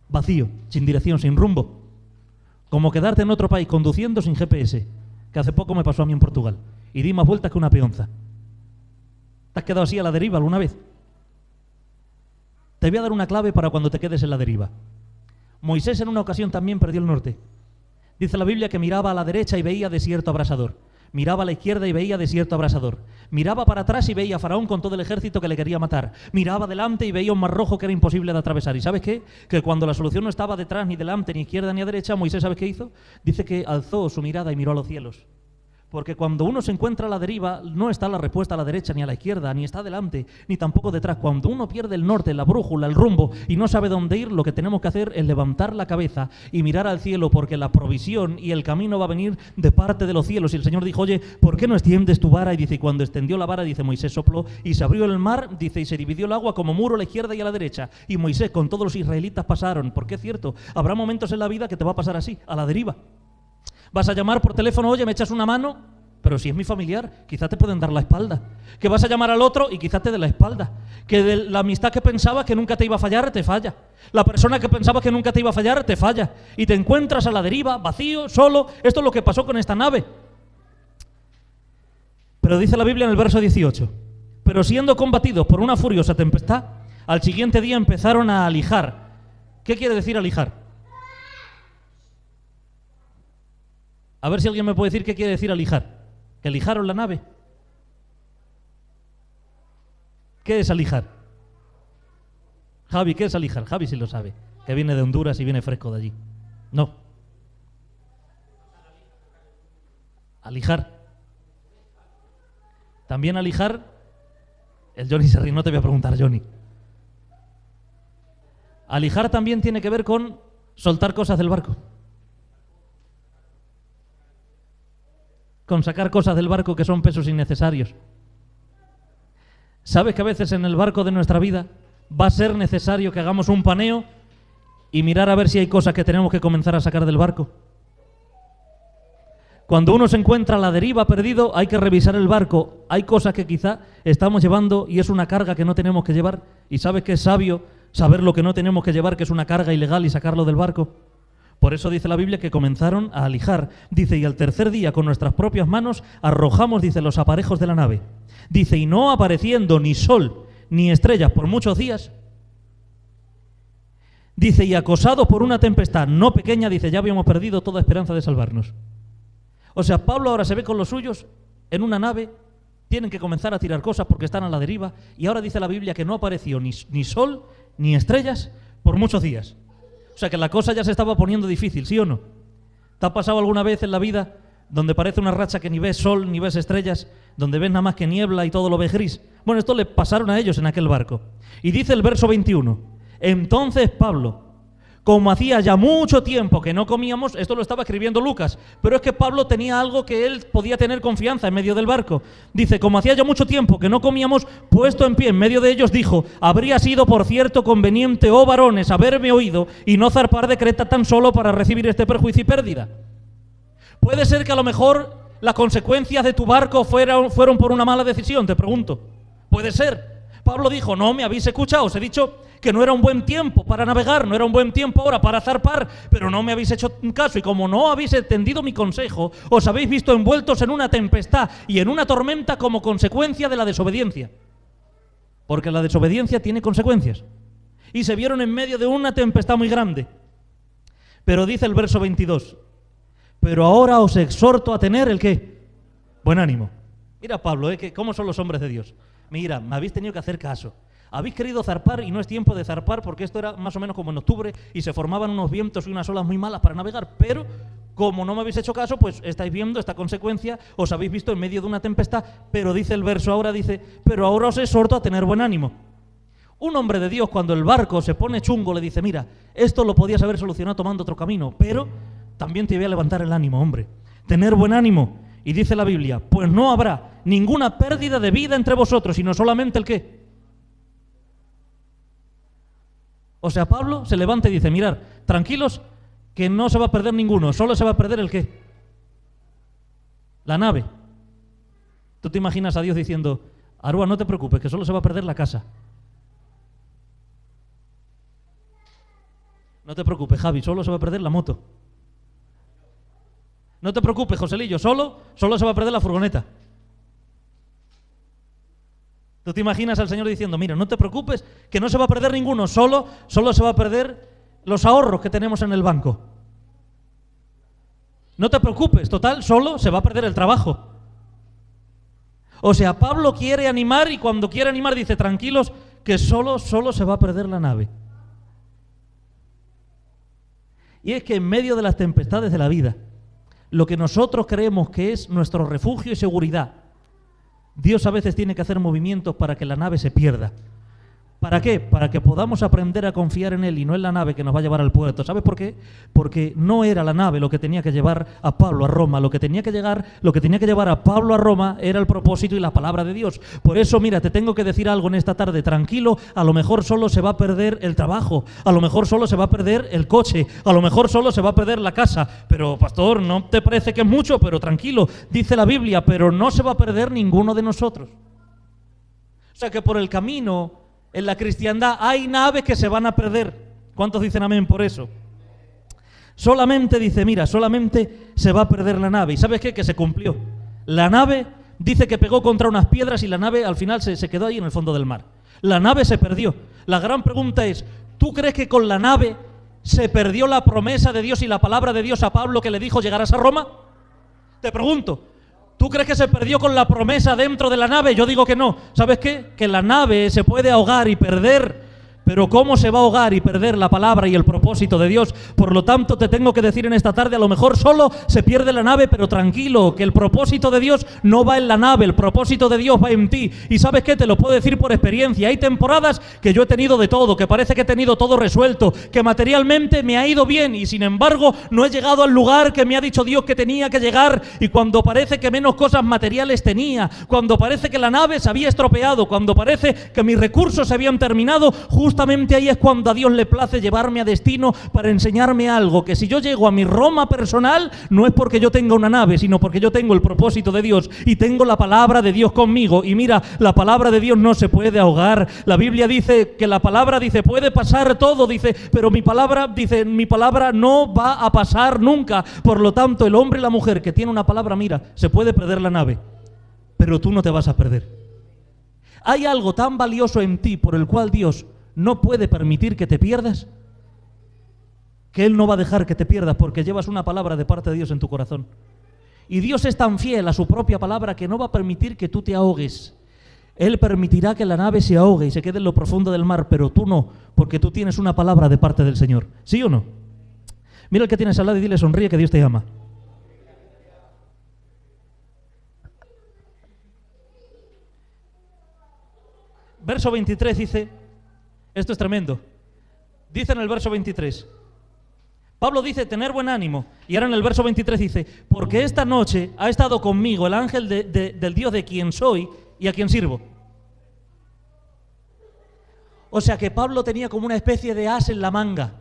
Vacío, sin dirección, sin rumbo. Como quedarte en otro país conduciendo sin GPS, que hace poco me pasó a mí en Portugal. Y di más vueltas que una peonza. ¿Te has quedado así a la deriva alguna vez? Te voy a dar una clave para cuando te quedes en la deriva. Moisés en una ocasión también perdió el norte. Dice la Biblia que miraba a la derecha y veía desierto abrasador. Miraba a la izquierda y veía desierto abrasador. Miraba para atrás y veía a Faraón con todo el ejército que le quería matar. Miraba adelante y veía un mar rojo que era imposible de atravesar. ¿Y sabes qué? Que cuando la solución no estaba detrás, ni delante, ni izquierda, ni a derecha, Moisés, ¿sabes qué hizo? Dice que alzó su mirada y miró a los cielos. Porque cuando uno se encuentra a la deriva, no está la respuesta a la derecha ni a la izquierda, ni está adelante, ni tampoco detrás. Cuando uno pierde el norte, la brújula, el rumbo, y no sabe dónde ir, lo que tenemos que hacer es levantar la cabeza y mirar al cielo, porque la provisión y el camino va a venir de parte de los cielos. Y el Señor dijo, oye, ¿por qué no extiendes tu vara? Y dice, y cuando extendió la vara, dice, Moisés sopló, y se abrió el mar, dice, y se dividió el agua como muro a la izquierda y a la derecha. Y Moisés con todos los israelitas pasaron, porque es cierto, habrá momentos en la vida que te va a pasar así, a la deriva. Vas a llamar por teléfono, oye, ¿me echas una mano? Pero si es mi familiar, quizás te pueden dar la espalda. Que vas a llamar al otro y quizás te dé la espalda. Que de la amistad que pensabas que nunca te iba a fallar, te falla. La persona que pensabas que nunca te iba a fallar, te falla. Y te encuentras a la deriva, vacío, solo. Esto es lo que pasó con esta nave. Pero dice la Biblia en el verso 18, pero siendo combatidos por una furiosa tempestad, al siguiente día empezaron a alijar. ¿Qué quiere decir alijar? A ver si alguien me puede decir qué quiere decir alijar. ¿Que alijaron la nave? ¿Qué es alijar? Javi, ¿qué es alijar? Javi sí lo sabe, que viene de Honduras y viene fresco de allí. No. Alijar. También alijar. El Johnny se ríe, no te voy a preguntar, Johnny. Alijar también tiene que ver con soltar cosas del barco. Con sacar cosas del barco que son pesos innecesarios. ¿Sabes que a veces en el barco de nuestra vida va a ser necesario que hagamos un paneo y mirar a ver si hay cosas que tenemos que comenzar a sacar del barco? Cuando uno se encuentra a la deriva perdido, hay que revisar el barco. Hay cosas que quizá estamos llevando y es una carga que no tenemos que llevar. ¿Y sabes que es sabio saber lo que no tenemos que llevar, que es una carga ilegal, y sacarlo del barco? Por eso dice la Biblia que comenzaron a alijar. Dice, y al tercer día con nuestras propias manos arrojamos, dice, los aparejos de la nave. Dice, y no apareciendo ni sol ni estrellas por muchos días. Dice, y acosados por una tempestad no pequeña, dice, ya habíamos perdido toda esperanza de salvarnos. O sea, Pablo ahora se ve con los suyos en una nave, tienen que comenzar a tirar cosas porque están a la deriva, y ahora dice la Biblia que no apareció ni sol ni estrellas por muchos días. O sea que la cosa ya se estaba poniendo difícil, ¿sí o no? ¿Te ha pasado alguna vez en la vida donde parece una racha que ni ves sol ni ves estrellas, donde ves nada más que niebla y todo lo ves gris? Bueno, esto le pasaron a ellos en aquel barco. Y dice el verso 21, entonces Pablo, como hacía ya mucho tiempo que no comíamos, esto lo estaba escribiendo Lucas, pero es que Pablo tenía algo que él podía tener confianza en medio del barco. Dice, como hacía ya mucho tiempo que no comíamos, puesto en pie en medio de ellos, dijo, habría sido por cierto conveniente, oh varones, haberme oído y no zarpar de Creta tan solo para recibir este perjuicio y pérdida. Puede ser que a lo mejor las consecuencias de tu barco fueron por una mala decisión, te pregunto. Puede ser. Pablo dijo, no me habéis escuchado, os he dicho que no era un buen tiempo para navegar, no era un buen tiempo ahora para zarpar, pero no me habéis hecho caso y como no habéis entendido mi consejo, os habéis visto envueltos en una tempestad y en una tormenta como consecuencia de la desobediencia. Porque la desobediencia tiene consecuencias. Y se vieron en medio de una tempestad muy grande. Pero dice el verso 22, pero ahora os exhorto a tener ¿el qué? Buen ánimo. Mira Pablo, ¿cómo son los hombres de Dios? Mira, me habéis tenido que hacer caso. Habéis querido zarpar y no es tiempo de zarpar porque esto era más o menos como en octubre y se formaban unos vientos y unas olas muy malas para navegar, pero como no me habéis hecho caso, pues estáis viendo esta consecuencia, os habéis visto en medio de una tempestad, pero dice el verso ahora, dice, pero ahora os exhorto a tener buen ánimo. Un hombre de Dios cuando el barco se pone chungo le dice, mira, esto lo podías haber solucionado tomando otro camino, pero también te voy a levantar el ánimo, hombre. Tener buen ánimo. Y dice la Biblia, pues no habrá ninguna pérdida de vida entre vosotros, sino solamente el qué. O sea, Pablo se levanta y dice, mirad, tranquilos, que no se va a perder ninguno, solo se va a perder el qué. La nave. Tú te imaginas a Dios diciendo, Aroa, no te preocupes, que solo se va a perder la casa. No te preocupes, Javi, solo se va a perder la moto. No te preocupes, Joselillo, solo se va a perder la furgoneta. Tú te imaginas al Señor diciendo, mira, no te preocupes, que no se va a perder ninguno, solo se va a perder los ahorros que tenemos en el banco. No te preocupes, total, solo se va a perder el trabajo. O sea, Pablo quiere animar y cuando quiere animar dice, tranquilos, que solo se va a perder la nave. Y es que en medio de las tempestades de la vida, lo que nosotros creemos que es nuestro refugio y seguridad, Dios a veces tiene que hacer movimientos para que la nave se pierda. ¿Para qué? Para que podamos aprender a confiar en Él y no en la nave que nos va a llevar al puerto. ¿Sabes por qué? Porque no era la nave lo que tenía que llevar a Pablo a Roma. Lo que tenía que llevar a Pablo a Roma era el propósito y la palabra de Dios. Por eso, mira, te tengo que decir algo en esta tarde. Tranquilo, a lo mejor solo se va a perder el trabajo, a lo mejor solo se va a perder el coche, a lo mejor solo se va a perder la casa. Pero, pastor, ¿no te parece que es mucho? Pero tranquilo, dice la Biblia, pero no se va a perder ninguno de nosotros. O sea que por el camino, en la cristiandad, hay naves que se van a perder. ¿Cuántos dicen amén por eso? Solamente dice, mira, solamente se va a perder la nave. ¿Y sabes qué? Que se cumplió. La nave dice que pegó contra unas piedras y la nave al final se quedó ahí en el fondo del mar. La nave se perdió. La gran pregunta es, ¿tú crees que con la nave se perdió la promesa de Dios y la palabra de Dios a Pablo que le dijo llegarás a Roma? Te pregunto. ¿Tú crees que se perdió con la promesa dentro de la nave? Yo digo que no. ¿Sabes qué? Que la nave se puede ahogar y perder, pero ¿cómo se va a ahogar y perder la palabra y el propósito de Dios? Por lo tanto, te tengo que decir en esta tarde, a lo mejor solo se pierde la nave, pero tranquilo, que el propósito de Dios no va en la nave, el propósito de Dios va en ti. Y ¿sabes qué? Te lo puedo decir por experiencia. Hay temporadas que yo he tenido de todo, que parece que he tenido todo resuelto, que materialmente me ha ido bien y sin embargo no he llegado al lugar que me ha dicho Dios que tenía que llegar. Y cuando parece que menos cosas materiales tenía, cuando parece que la nave se había estropeado, cuando parece que mis recursos se habían terminado, justamente ahí es cuando a Dios le place llevarme a destino para enseñarme algo, que si yo llego a mi Roma personal, no es porque yo tenga una nave, sino porque yo tengo el propósito de Dios y tengo la palabra de Dios conmigo. Y mira, la palabra de Dios no se puede ahogar. La Biblia dice que la palabra dice, puede pasar todo, dice, pero mi palabra no va a pasar nunca. Por lo tanto, el hombre y la mujer que tiene una palabra, mira, se puede perder la nave, pero tú no te vas a perder. Hay algo tan valioso en ti por el cual Dios no puede permitir que te pierdas, que Él no va a dejar que te pierdas porque llevas una palabra de parte de Dios en tu corazón. Y Dios es tan fiel a su propia palabra que no va a permitir que tú te ahogues. Él permitirá que la nave se ahogue y se quede en lo profundo del mar, pero tú no, porque tú tienes una palabra de parte del Señor. ¿Sí o no? Mira al que tienes al lado y dile, sonríe, que Dios te ama. Verso 23 dice, esto es tremendo, dice en el verso 23, Pablo dice tener buen ánimo. Y ahora en el verso 23 dice, porque esta noche ha estado conmigo el ángel del Dios de quien soy y a quien sirvo. O sea que Pablo tenía como una especie de as en la manga.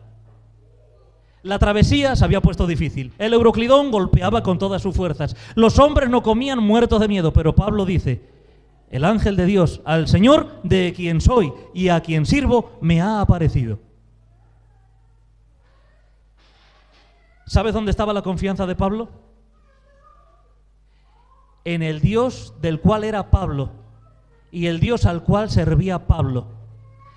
La travesía se había puesto difícil. El Euroclidón golpeaba con todas sus fuerzas. Los hombres no comían muertos de miedo, pero Pablo dice, el ángel de Dios, al Señor de quien soy y a quien sirvo, me ha aparecido. ¿Sabes dónde estaba la confianza de Pablo? En el Dios del cual era Pablo y el Dios al cual servía Pablo.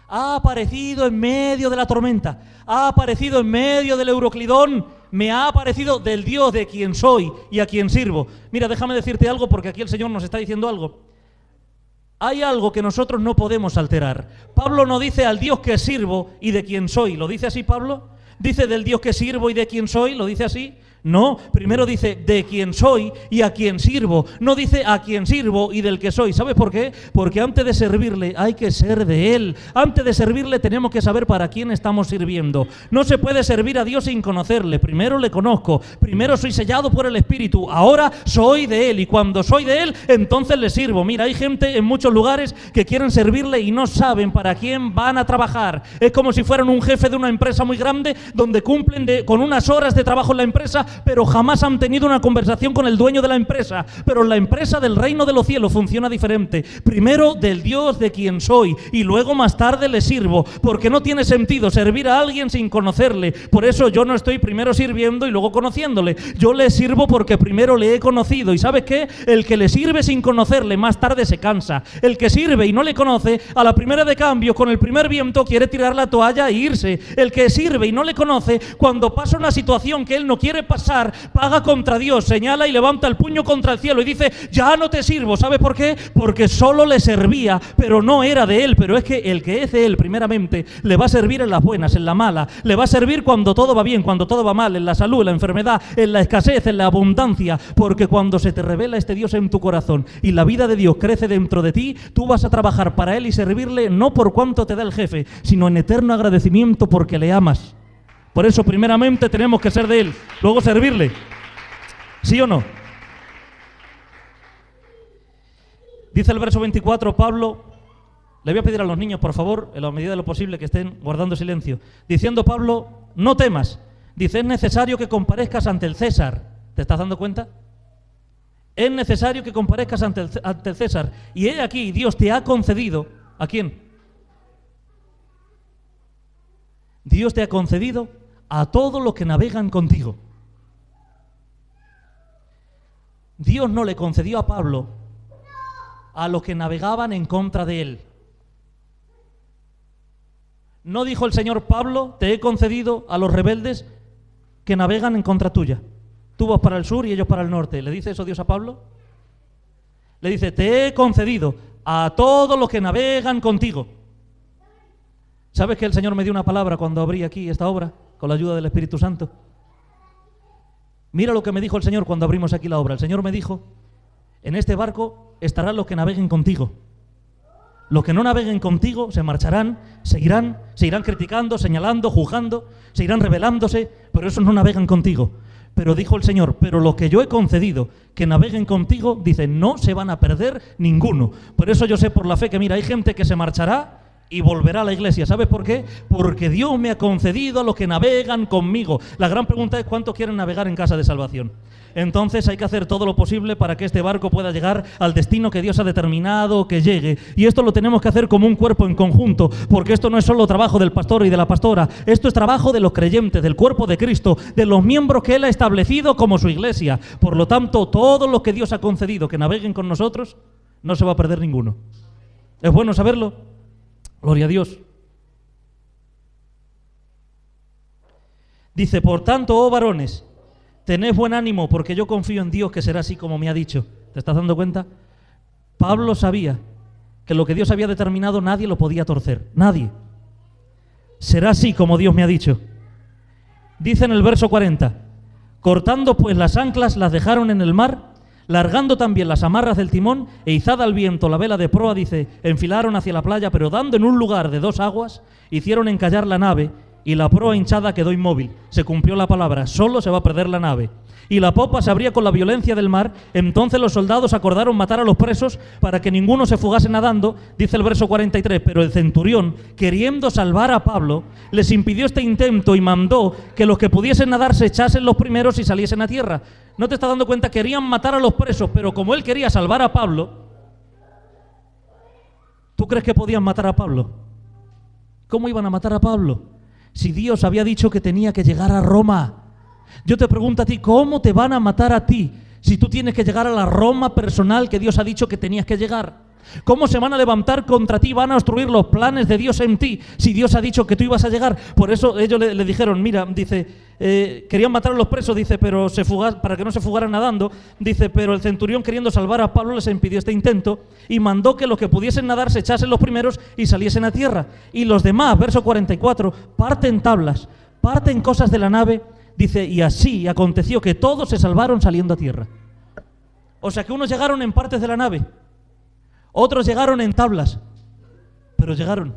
Ha aparecido en medio de la tormenta, ha aparecido en medio del Euroclidón, me ha aparecido del Dios de quien soy y a quien sirvo. Mira, déjame decirte algo porque aquí el Señor nos está diciendo algo. Hay algo que nosotros no podemos alterar. Pablo no dice al Dios que sirvo y de quien soy. ¿Lo dice así Pablo? ¿Dice del Dios que sirvo y de quien soy? ¿Lo dice así? No, primero dice de quien soy y a quien sirvo. No dice a quien sirvo y del que soy. ¿Sabes por qué? Porque antes de servirle hay que ser de Él. Antes de servirle tenemos que saber para quién estamos sirviendo. No se puede servir a Dios sin conocerle. Primero le conozco, primero soy sellado por el Espíritu, ahora soy de Él y cuando soy de Él, entonces le sirvo. Mira, hay gente en muchos lugares que quieren servirle y no saben para quién van a trabajar. Es como si fueran un jefe de una empresa muy grande donde cumplen con unas horas de trabajo en la empresa, pero jamás han tenido una conversación con el dueño de la empresa. Pero la empresa del reino de los cielos funciona diferente. Primero del Dios de quien soy y luego más tarde le sirvo, porque no tiene sentido servir a alguien sin conocerle. Por eso yo no estoy primero sirviendo y luego conociéndole. Yo le sirvo porque primero le he conocido. ¿Y sabes qué? El que le sirve sin conocerle más tarde se cansa. El que sirve y no le conoce, a la primera de cambio, con el primer viento quiere tirar la toalla e irse. El que sirve y no le conoce, cuando pasa una situación que él no quiere pasar, paga contra Dios, señala y levanta el puño contra el cielo y dice, ya no te sirvo. ¿Sabe por qué? Porque solo le servía, pero no era de él. Pero es que el que es de él primeramente le va a servir en las buenas, en la mala, le va a servir cuando todo va bien, cuando todo va mal, en la salud, en la enfermedad, en la escasez, en la abundancia, porque cuando se te revela este Dios en tu corazón y la vida de Dios crece dentro de ti, tú vas a trabajar para Él y servirle no por cuánto te da el jefe, sino en eterno agradecimiento porque le amas. Por eso primeramente tenemos que ser de Él, luego servirle. ¿Sí o no? Dice el verso 24, Pablo, le voy a pedir a los niños, por favor, en la medida de lo posible, que estén guardando silencio. Diciendo Pablo, no temas. Dice, es necesario que comparezcas ante el César. ¿Te estás dando cuenta? Es necesario que comparezcas ante el César. Y he aquí, Dios te ha concedido, ¿a quién? Dios te ha concedido a todos los que navegan contigo. Dios no le concedió a Pablo a los que navegaban en contra de él. No dijo el Señor, Pablo, te he concedido a los rebeldes que navegan en contra tuya. Tú vas para el sur y ellos para el norte. ¿Le dice eso Dios a Pablo? Le dice, te he concedido a todos los que navegan contigo. ¿Sabes que el Señor me dio una palabra cuando abrí aquí esta obra? Con la ayuda del Espíritu Santo. Mira lo que me dijo el Señor cuando abrimos aquí la obra. El Señor me dijo, en este barco estarán los que naveguen contigo. Los que no naveguen contigo se marcharán, se irán criticando, señalando, juzgando, se irán rebelándose, pero esos no navegan contigo. Pero dijo el Señor, pero los que yo he concedido que naveguen contigo, dice, no se van a perder ninguno. Por eso yo sé por la fe que, mira, hay gente que se marchará y volverá a la iglesia. ¿Sabes por qué? Porque Dios me ha concedido a los que navegan conmigo. La gran pregunta es, ¿cuántos quieren navegar en casa de salvación? Entonces hay que hacer todo lo posible para que este barco pueda llegar al destino que Dios ha determinado que llegue. Y esto lo tenemos que hacer como un cuerpo en conjunto, porque esto no es solo trabajo del pastor y de la pastora, esto es trabajo de los creyentes, del cuerpo de Cristo, de los miembros que Él ha establecido como su iglesia. Por lo tanto, todos los que Dios ha concedido que naveguen con nosotros, no se va a perder ninguno. ¿Es bueno saberlo? Gloria a Dios. Dice, por tanto, oh varones, tened buen ánimo, porque yo confío en Dios que será así como me ha dicho. ¿Te estás dando cuenta? Pablo sabía que lo que Dios había determinado nadie lo podía torcer. Nadie. Será así como Dios me ha dicho. Dice en el verso 40, cortando pues las anclas las dejaron en el mar, largando también las amarras del timón e izada al viento la vela de proa, dice, enfilaron hacia la playa, pero dando en un lugar de 2 aguas, hicieron encallar la nave y la proa hinchada quedó inmóvil. Se cumplió la palabra, solo se va a perder la nave. Y la popa se abría con la violencia del mar. Entonces los soldados acordaron matar a los presos para que ninguno se fugase nadando, dice el verso 43, pero el centurión, queriendo salvar a Pablo, les impidió este intento y mandó que los que pudiesen nadar se echasen los primeros y saliesen a tierra. ¿No te estás dando cuenta? Querían matar a los presos, pero como él quería salvar a Pablo, ¿tú crees que podían matar a Pablo? ¿Cómo iban a matar a Pablo? Si Dios había dicho que tenía que llegar a Roma. Yo te pregunto a ti, ¿cómo te van a matar a ti si tú tienes que llegar a la Roma personal que Dios ha dicho que tenías que llegar? ¿Cómo se van a levantar contra ti, van a obstruir los planes de Dios en ti si Dios ha dicho que tú ibas a llegar? Por eso ellos le dijeron, mira, dice, querían matar a los presos, dice, pero para que no se fugaran nadando, dice, pero el centurión queriendo salvar a Pablo les impidió este intento y mandó que los que pudiesen nadar se echasen los primeros y saliesen a tierra. Y los demás, verso 44, parten tablas, parten cosas de la nave. Dice, y así aconteció que todos se salvaron saliendo a tierra. O sea que unos llegaron en partes de la nave, otros llegaron en tablas, pero llegaron.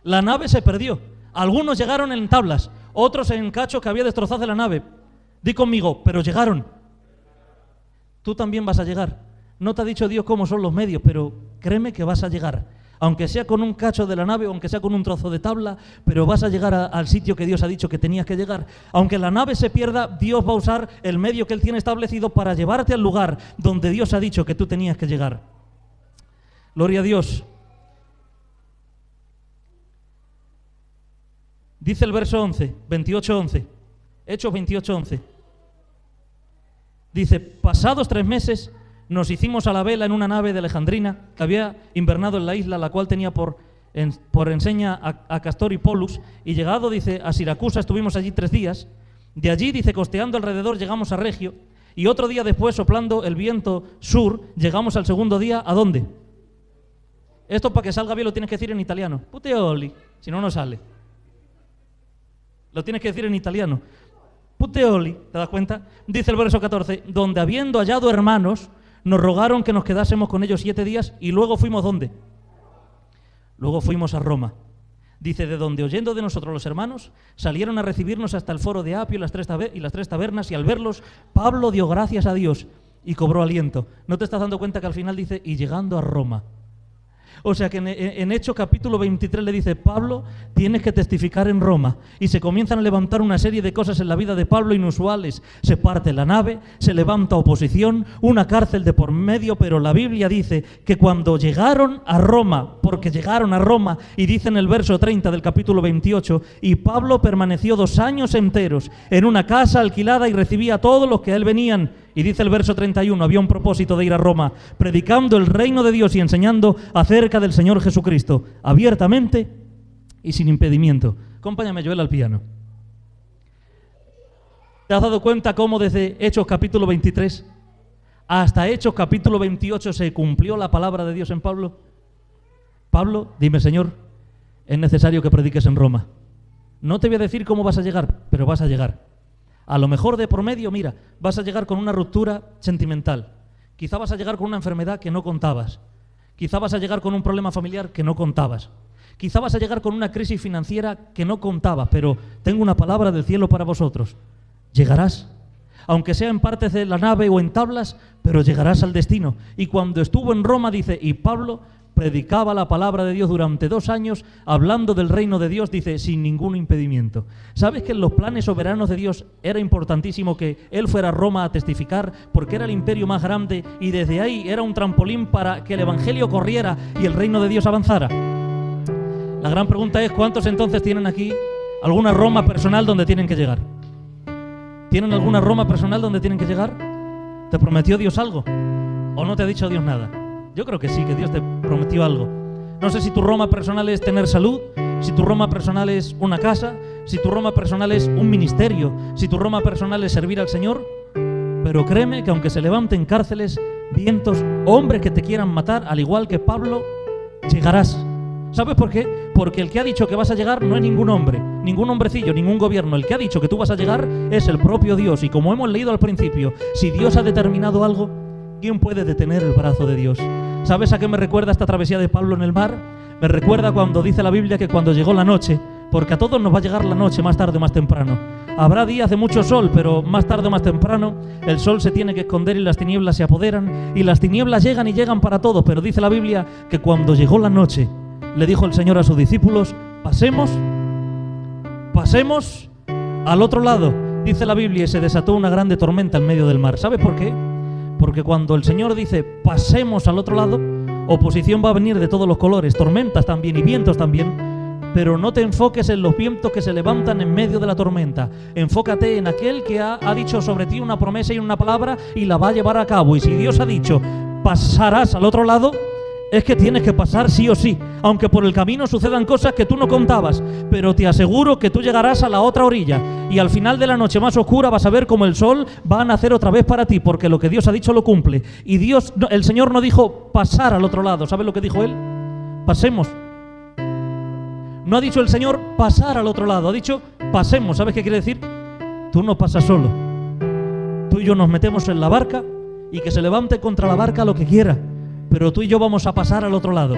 La nave se perdió. Algunos llegaron en tablas, otros en cachos que había destrozado de la nave. Di conmigo, pero llegaron. Tú también vas a llegar. No te ha dicho Dios cómo son los medios, pero créeme que vas a llegar. Aunque sea con un cacho de la nave, aunque sea con un trozo de tabla, pero vas a llegar al sitio que Dios ha dicho que tenías que llegar. Aunque la nave se pierda, Dios va a usar el medio que Él tiene establecido para llevarte al lugar donde Dios ha dicho que tú tenías que llegar. Gloria a Dios. Dice el verso 11, 28:11, Hechos 28:11. Dice, pasados 3 meses... nos hicimos a la vela en una nave de Alejandrina que había invernado en la isla, la cual tenía por enseña a Castor y Polus, y llegado, dice, a Siracusa, estuvimos allí 3 días. De allí, dice, costeando alrededor, llegamos a Regio, y otro día después, soplando el viento sur, llegamos al segundo día, ¿a dónde? Esto para que salga bien lo tienes que decir en italiano. Puteoli, si no, no sale. Lo tienes que decir en italiano. Puteoli, ¿te das cuenta? Dice el verso 14, donde habiendo hallado hermanos, nos rogaron que nos quedásemos con ellos 7 días y luego fuimos ¿dónde? Luego fuimos a Roma. Dice, de donde oyendo de nosotros los hermanos, salieron a recibirnos hasta el foro de Apio y las 3 tabernas, y al verlos, Pablo dio gracias a Dios y cobró aliento. ¿No te estás dando cuenta que al final dice, y llegando a Roma? O sea que en Hechos capítulo 23 le dice, Pablo, tienes que testificar en Roma. Y se comienzan a levantar una serie de cosas en la vida de Pablo inusuales. Se parte la nave, se levanta oposición, una cárcel de por medio, pero la Biblia dice que cuando llegaron a Roma, porque llegaron a Roma, y dice en el verso 30 del capítulo 28, y Pablo permaneció 2 años enteros en una casa alquilada y recibía a todos los que a él venían. Y dice el verso 31, había un propósito de ir a Roma, predicando el reino de Dios y enseñando acerca del Señor Jesucristo, abiertamente y sin impedimento. Acompáñame, Joel, al piano. ¿Te has dado cuenta cómo desde Hechos capítulo 23 hasta Hechos capítulo 28 se cumplió la palabra de Dios en Pablo? Pablo, dime, Señor, es necesario que prediques en Roma. No te voy a decir cómo vas a llegar, pero vas a llegar. A lo mejor de por medio, mira, vas a llegar con una ruptura sentimental. Quizá vas a llegar con una enfermedad que no contabas. Quizá vas a llegar con un problema familiar que no contabas. Quizá vas a llegar con una crisis financiera que no contabas, pero tengo una palabra del cielo para vosotros. Llegarás, aunque sea en partes de la nave o en tablas, pero llegarás al destino. Y cuando estuvo en Roma, dice, y Pablo predicaba la palabra de Dios durante 2 años, hablando del reino de Dios, dice, sin ningún impedimento. ¿Sabes que en los planes soberanos de Dios era importantísimo que él fuera a Roma a testificar? Porque era el imperio más grande y desde ahí era un trampolín para que el evangelio corriera y el reino de Dios avanzara. La gran pregunta es, ¿cuántos entonces tienen aquí alguna Roma personal donde tienen que llegar? ¿Tienen alguna Roma personal donde tienen que llegar? ¿Te prometió Dios algo? ¿O no te ha dicho Dios nada? Yo creo que sí, que Dios te prometió algo. No sé si tu Roma personal es tener salud, si tu Roma personal es una casa, si tu Roma personal es un ministerio, si tu Roma personal es servir al Señor, pero créeme que aunque se levanten cárceles, vientos, hombres que te quieran matar, al igual que Pablo, llegarás. ¿Sabes por qué? Porque el que ha dicho que vas a llegar no es ningún hombre, ningún hombrecillo, ningún gobierno. El que ha dicho que tú vas a llegar es el propio Dios. Y como hemos leído al principio, si Dios ha determinado algo, ¿Quién puede detener el brazo de Dios? ¿Sabes a qué me recuerda esta travesía de Pablo en el mar? Me recuerda cuando dice la Biblia que cuando llegó la noche, porque a todos nos va a llegar la noche más tarde o más temprano. Habrá días de mucho sol, pero más tarde o más temprano el sol se tiene que esconder y las tinieblas se apoderan, y las tinieblas llegan y llegan para todos, pero dice la Biblia que cuando llegó la noche, le dijo el Señor a sus discípulos, pasemos al otro lado. Dice la Biblia, y se desató una grande tormenta en medio del mar. ¿Sabe por qué? Porque cuando el Señor dice, pasemos al otro lado, oposición va a venir de todos los colores, tormentas también y vientos también. Pero no te enfoques en los vientos que se levantan en medio de la tormenta. Enfócate en aquel que ha dicho sobre ti una promesa y una palabra y la va a llevar a cabo. Y si Dios ha dicho, pasarás al otro lado, es que tienes que pasar sí o sí. Aunque por el camino sucedan cosas que tú no contabas. Pero te aseguro que tú llegarás a la otra orilla. Y al final de la noche más oscura vas a ver cómo el sol va a nacer otra vez para ti. Porque lo que Dios ha dicho lo cumple. Y el Señor no dijo pasar al otro lado. ¿Sabes lo que dijo Él? Pasemos. No ha dicho el Señor pasar al otro lado, ha dicho pasemos. ¿Sabes qué quiere decir? Tú no pasas solo. Tú y yo nos metemos en la barca y que se levante contra la barca lo que quiera. Pero tú y yo vamos a pasar al otro lado.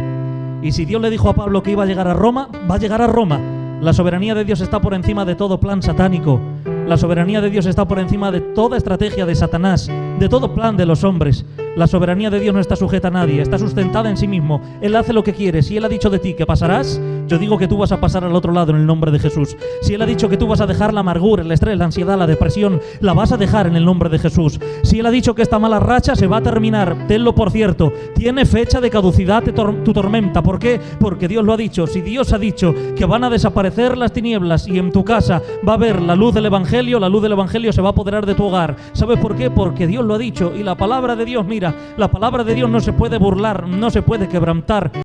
Y si Dios le dijo a Pablo que iba a llegar a Roma, va a llegar a Roma. La soberanía de Dios está por encima de todo plan satánico. La soberanía de Dios está por encima de toda estrategia de Satanás, de todo plan de los hombres. La soberanía de Dios no está sujeta a nadie, está sustentada en sí mismo. Él hace lo que quiere. Si Él ha dicho de ti que pasarás, yo digo que tú vas a pasar al otro lado en el nombre de Jesús. Si Él ha dicho que tú vas a dejar la amargura, el estrés, la ansiedad, la depresión, la vas a dejar en el nombre de Jesús. Si Él ha dicho que esta mala racha se va a terminar, tenlo por cierto, tiene fecha de caducidad tu tormenta. ¿Por qué? Porque Dios lo ha dicho. Si Dios ha dicho que van a desaparecer las tinieblas y en tu casa va a haber la luz del Evangelio, la luz del Evangelio se va a apoderar de tu hogar. ¿Sabes por qué? Porque Dios lo ha dicho. Y la palabra de Dios, mira, la palabra de Dios no se puede burlar, no se puede quebrantar.